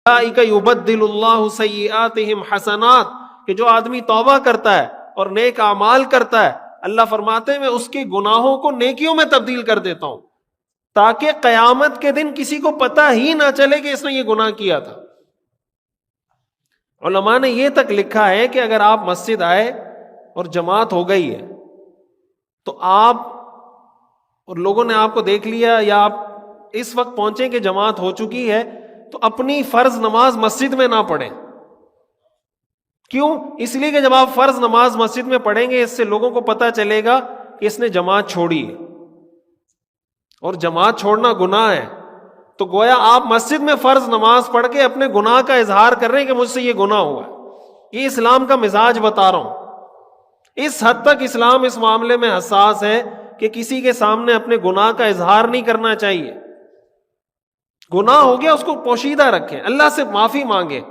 اولئک یبدل اللہ سیئاتہم حسنات، کہ جو آدمی توبہ کرتا ہے اور نیک اعمال کرتا ہے، اللہ فرماتے ہیں میں اس کے گناہوں کو نیکیوں میں تبدیل کر دیتا ہوں، تاکہ قیامت کے دن کسی کو پتہ ہی نہ چلے کہ اس نے یہ گناہ کیا تھا۔ علماء نے یہ تک لکھا ہے کہ اگر آپ مسجد آئے اور جماعت ہو گئی ہے تو آپ اور لوگوں نے آپ کو دیکھ لیا، یا آپ اس وقت پہنچیں کہ جماعت ہو چکی ہے، تو اپنی فرض نماز مسجد میں نہ پڑھیں۔ کیوں؟ اس لیے کہ جب آپ فرض نماز مسجد میں پڑھیں گے، اس سے لوگوں کو پتہ چلے گا کہ اس نے جماعت چھوڑی ہے، اور جماعت چھوڑنا گناہ ہے، تو گویا آپ مسجد میں فرض نماز پڑھ کے اپنے گناہ کا اظہار کر رہے ہیں کہ مجھ سے یہ گناہ ہوا ہے۔ یہ اسلام کا مزاج بتا رہا ہوں۔ اس حد تک اسلام اس معاملے میں حساس ہے کہ کسی کے سامنے اپنے گناہ کا اظہار نہیں کرنا چاہیے۔ گناہ ہو گیا اس کو پوشیدہ رکھیں، اللہ سے معافی مانگیں،